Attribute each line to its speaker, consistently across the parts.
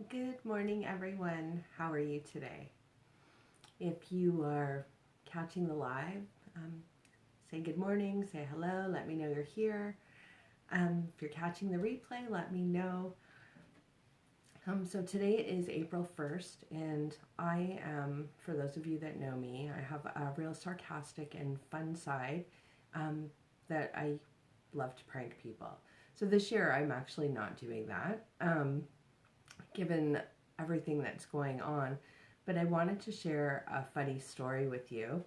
Speaker 1: Good morning, everyone. How are you today? If you are catching the live, say good morning, say hello, let me know you're here. If you're catching the replay, let me know. So today is April 1st, and I am, for those of you that know me, I have a real sarcastic and fun side that I love to prank people. So this year I'm actually not doing that. Given everything that's going on, but I wanted to share a funny story with you.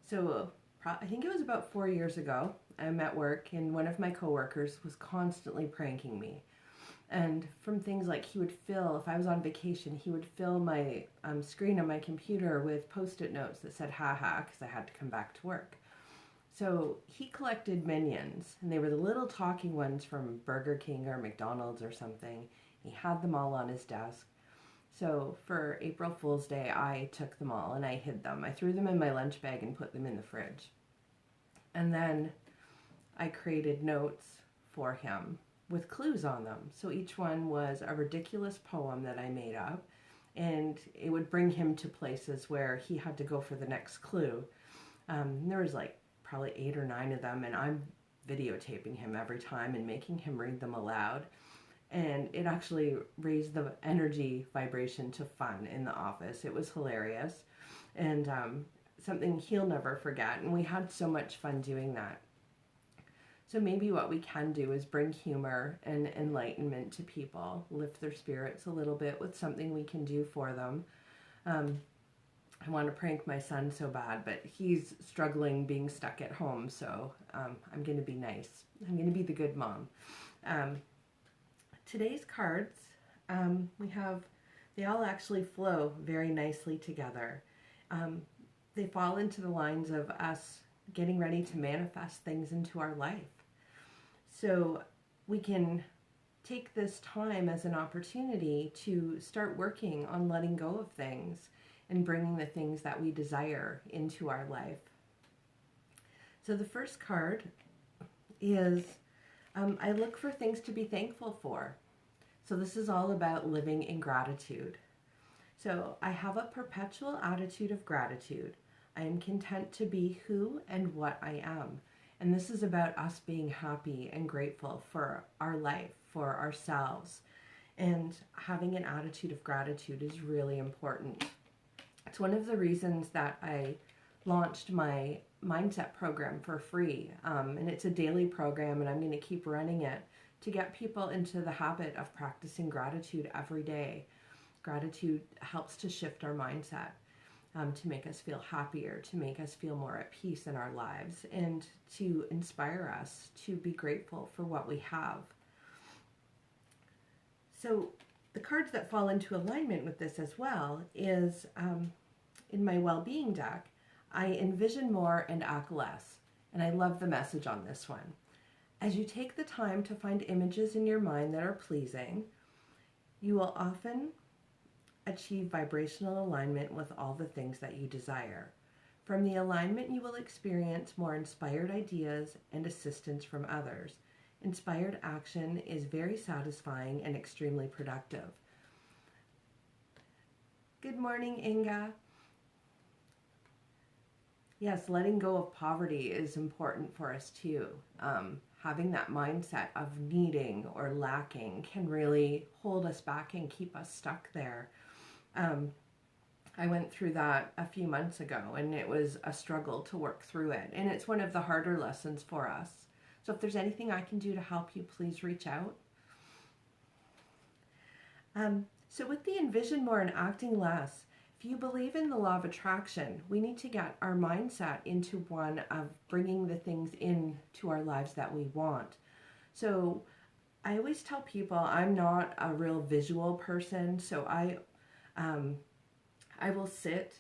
Speaker 1: So I think it was about 4 years ago. I'm at work and one of my coworkers was constantly pranking me. And from things like he would fill, if I was on vacation, he would fill my screen on my computer with post-it notes that said haha because I had to come back to work. So he collected minions, and they were the little talking ones from Burger King or McDonald's or something. He had them all on his desk. So for April Fool's Day, I took them all and I hid them. I threw them in my lunch bag and put them in the fridge. And then I created notes for him with clues on them. So each one was a ridiculous poem that I made up, and it would bring him to places where he had to go for the next clue. There was like probably 8 or 9 of them, and I'm videotaping him every time and making him read them aloud. And it actually raised the energy vibration to fun in the office. It was hilarious, and something he'll never forget. And we had so much fun doing that. So maybe what we can do is bring humor and enlightenment to people, lift their spirits a little bit with something we can do for them. I want to prank my son so bad, but he's struggling being stuck at home, so I'm going to be nice. I'm going to be the good mom. Today's cards, they all actually flow very nicely together. They fall into the lines of us getting ready to manifest things into our life. So we can take this time as an opportunity to start working on letting go of things and bringing the things that we desire into our life. So the first card is I look for things to be thankful for. So this is all about living in gratitude. So I have a perpetual attitude of gratitude. I am content to be who and what I am. And this is about us being happy and grateful for our life, for ourselves. And having an attitude of gratitude is really important. It's one of the reasons that I launched my mindset program for free. And it's a daily program, and I'm going to keep running it to get people into the habit of practicing gratitude every day. Gratitude helps to shift our mindset, to make us feel happier, to make us feel more at peace in our lives, and to inspire us to be grateful for what we have. So the cards that fall into alignment with this as well is, in my well-being deck, I envision more and act less. And I love the message on this one. As you take the time to find images in your mind that are pleasing, you will often achieve vibrational alignment with all the things that you desire. From the alignment, you will experience more inspired ideas and assistance from others. Inspired action is very satisfying and extremely productive. Good morning, Inga. Yes, letting go of poverty is important for us too. Having that mindset of needing or lacking can really hold us back and keep us stuck there. I went through that a few months ago, and it was a struggle to work through it. And it's one of the harder lessons for us. So if there's anything I can do to help you, please reach out. So with the envision more and acting less, if you believe in the law of attraction, we need to get our mindset into one of bringing the things into our lives that we want. So I always tell people I'm not a real visual person, so I will sit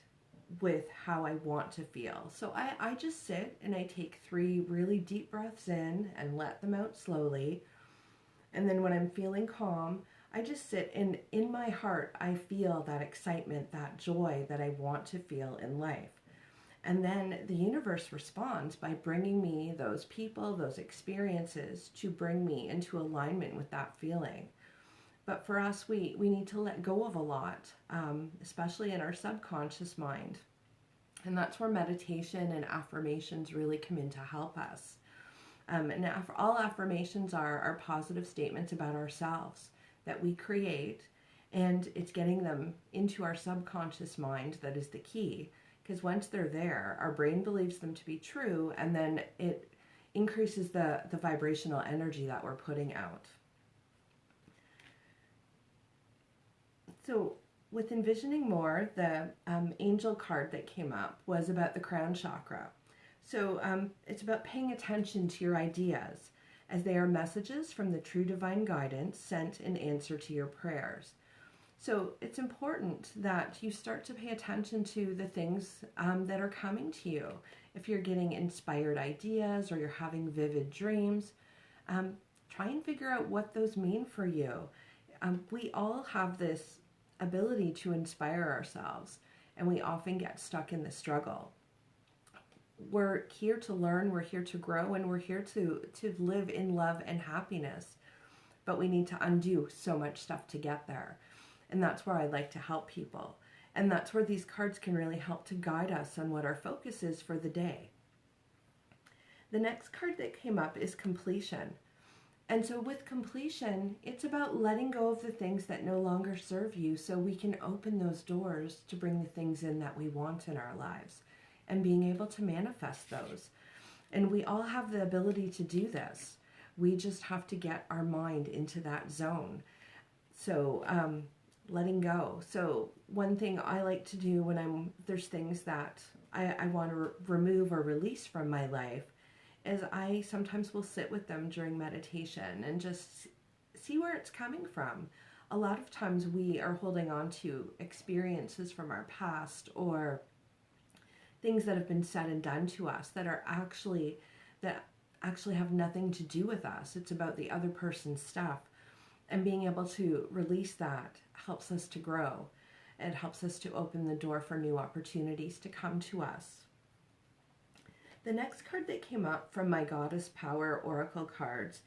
Speaker 1: with how I want to feel. So I just sit and I take 3 really deep breaths in and let them out slowly. And then when I'm feeling calm, I just sit, and in my heart, I feel that excitement, that joy that I want to feel in life. And then the universe responds by bringing me those people, those experiences to bring me into alignment with that feeling. But for us, we need to let go of a lot, especially in our subconscious mind. And that's where meditation and affirmations really come in to help us. And all affirmations are positive statements about ourselves that we create, and it's getting them into our subconscious mind that is the key. Because once they're there, our brain believes them to be true, and then it increases the vibrational energy that we're putting out. So with envisioning more, the angel card that came up was about the crown chakra. So it's about paying attention to your ideas, as they are messages from the true divine guidance sent in answer to your prayers. So it's important that you start to pay attention to the things that are coming to you. If you're getting inspired ideas or you're having vivid dreams, try and figure out what those mean for you. We all have this ability to inspire ourselves, and we often get stuck in the struggle. We're here to learn, we're here to grow, and we're here to live in love and happiness. But we need to undo so much stuff to get there. And that's where I like to help people. And that's where these cards can really help to guide us on what our focus is for the day. The next card that came up is completion. And so with completion, it's about letting go of the things that no longer serve you, so we can open those doors to bring the things in that we want in our lives, and being able to manifest those. And we all have the ability to do this. We just have to get our mind into that zone. So letting go. So one thing I like to do when there's things that I want to remove or release from my life, is I sometimes will sit with them during meditation and just see where it's coming from. A lot of times we are holding on to experiences from our past, or things that have been said and done to us that actually have nothing to do with us. It's about the other person's stuff. And being able to release that helps us to grow. It helps us to open the door for new opportunities to come to us. The next card that came up from my Goddess Power Oracle cards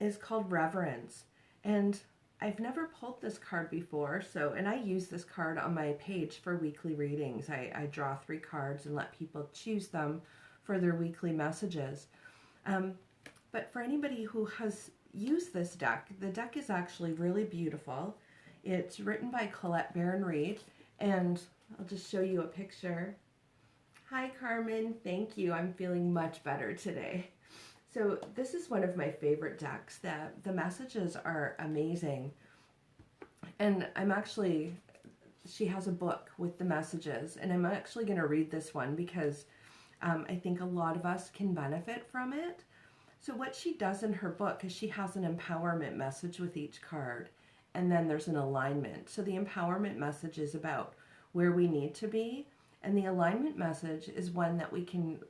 Speaker 1: is called Reverence. And I've never pulled this card before, and I use this card on my page for weekly readings. I draw 3 cards and let people choose them for their weekly messages. But for anybody who has used this deck, the deck is actually really beautiful. It's written by Colette Baron-Reid, and I'll just show you a picture. Hi, Carmen. Thank you. I'm feeling much better today. So this is one of my favorite decks. The messages are amazing. And she has a book with the messages, and I'm actually going to read this one because I think a lot of us can benefit from it. So what she does in her book is she has an empowerment message with each card, and then there's an alignment. So the empowerment message is about where we need to be, and the alignment message is one that we can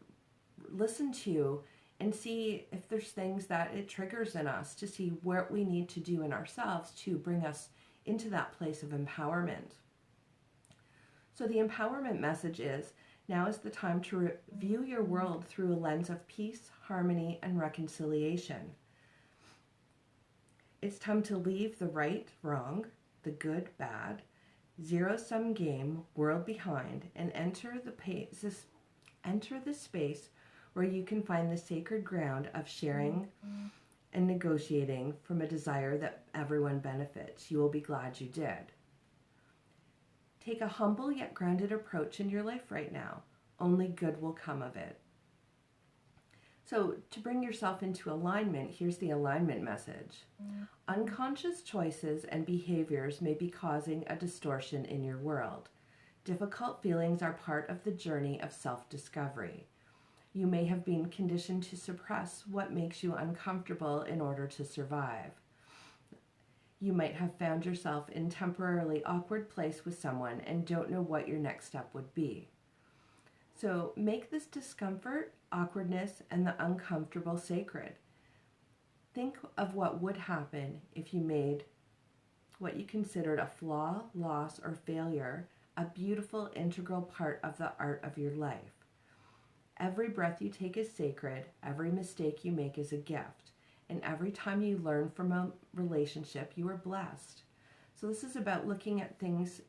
Speaker 1: listen to and see if there's things that it triggers in us, to see what we need to do in ourselves to bring us into that place of empowerment. So the empowerment message is, now is the time to view your world through a lens of peace, harmony, and reconciliation. It's time to leave the right, wrong, the good, bad, zero-sum game world behind, and enter the space where you can find the sacred ground of sharing and negotiating from a desire that everyone benefits. You will be glad you did. Take a humble yet grounded approach in your life right now. Only good will come of it. So to bring yourself into alignment, here's the alignment message. Unconscious choices and behaviors may be causing a distortion in your world. Difficult feelings are part of the journey of self-discovery. You may have been conditioned to suppress what makes you uncomfortable in order to survive. You might have found yourself in a temporarily awkward place with someone and don't know what your next step would be. So make this discomfort, awkwardness, and the uncomfortable sacred. Think of what would happen if you made what you considered a flaw, loss, or failure a beautiful, integral part of the art of your life. Every breath you take is sacred. Every mistake you make is a gift. And every time you learn from a relationship, you are blessed. So this is about looking at things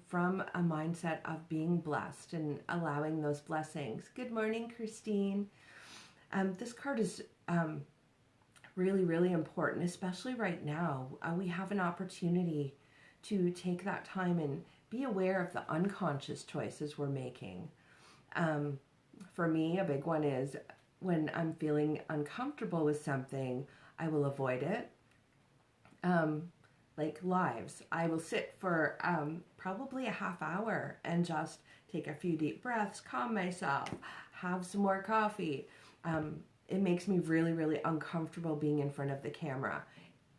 Speaker 1: from a mindset of being blessed and allowing those blessings. Good morning, Christine. This card is really, really important, especially right now. We have an opportunity to take that time and be aware of the unconscious choices we're making. For me, a big one is when I'm feeling uncomfortable with something, I will avoid it. Like lives, I will sit for probably a half hour and just take a few deep breaths, calm myself, have some more coffee. It makes me really, really uncomfortable being in front of the camera.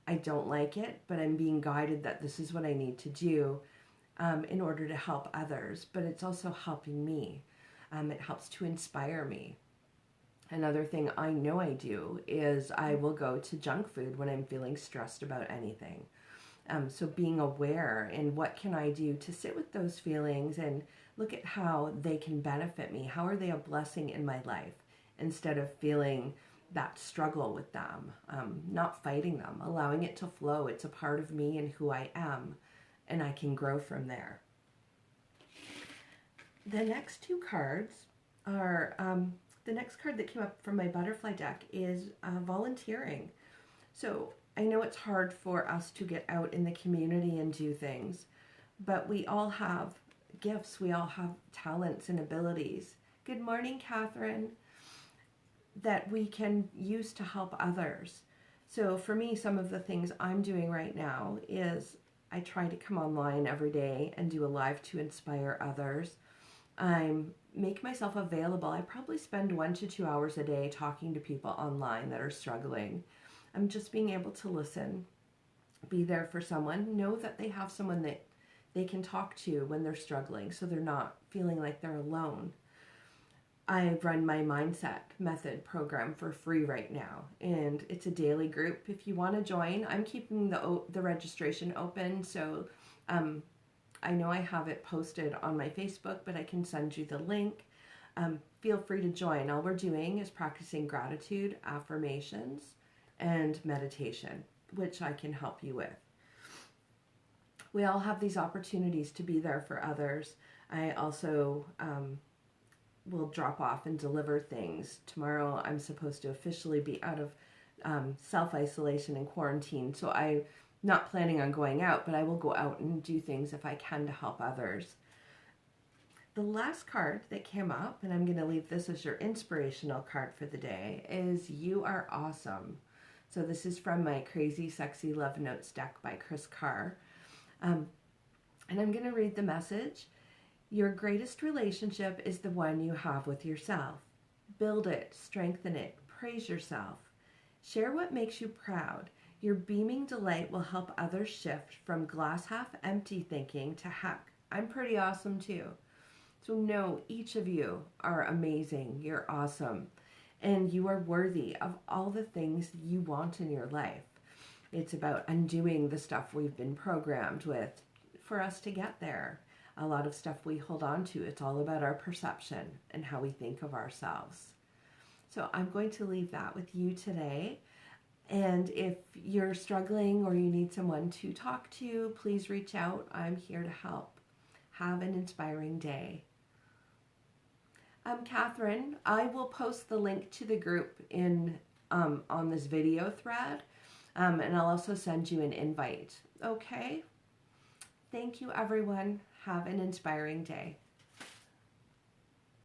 Speaker 1: I don't like it, but I'm being guided that this is what I need to do in order to help others. But it's also helping me. It helps to inspire me. Another thing I know I do is I will go to junk food when I'm feeling stressed about anything. So being aware and what can I do to sit with those feelings and look at how they can benefit me. How are they a blessing in my life? Instead of feeling that struggle with them, not fighting them, allowing it to flow. It's a part of me and who I am, and I can grow from there. The next two cards are, the next card that came up from my butterfly deck is volunteering. So I know it's hard for us to get out in the community and do things, but we all have gifts. We all have talents and abilities. Good morning, Catherine. That we can use to help others. So for me, some of the things I'm doing right now is I try to come online every day and do a live to inspire others. I make myself available. I probably spend 1 to 2 hours a day talking to people online that are struggling. I'm just being able to listen, be there for someone, know that they have someone that they can talk to when they're struggling so they're not feeling like they're alone. I run my mindset method program for free right now, and it's a daily group. If you want to join, I'm keeping the registration open, so I know I have it posted on my Facebook, but I can send you the link. Feel free to join. All we're doing is practicing gratitude, affirmations, and meditation, which I can help you with. We all have these opportunities to be there for others. I also will drop off and deliver things. Tomorrow I'm supposed to officially be out of self-isolation and quarantine, so I'm not planning on going out, but I will go out and do things if I can to help others. The last card that came up, and I'm going to leave this as your inspirational card for the day, is You Are Awesome. So this is from my Crazy Sexy Love Notes deck by Chris Carr. And I'm going to read the message. Your greatest relationship is the one you have with yourself. Build it, strengthen it, praise yourself. Share what makes you proud. Your beaming delight will help others shift from glass half empty thinking to heck, I'm pretty awesome too. So know each of you are amazing. You're awesome. And you are worthy of all the things you want in your life. It's about undoing the stuff we've been programmed with for us to get there. A lot of stuff we hold on to, it's all about our perception and how we think of ourselves. So I'm going to leave that with you today. And if you're struggling or you need someone to talk to, please reach out. I'm here to help. Have an inspiring day. Catherine, I will post the link to the group in on this video thread, and I'll also send you an invite. Okay? Thank you, everyone. Have an inspiring day.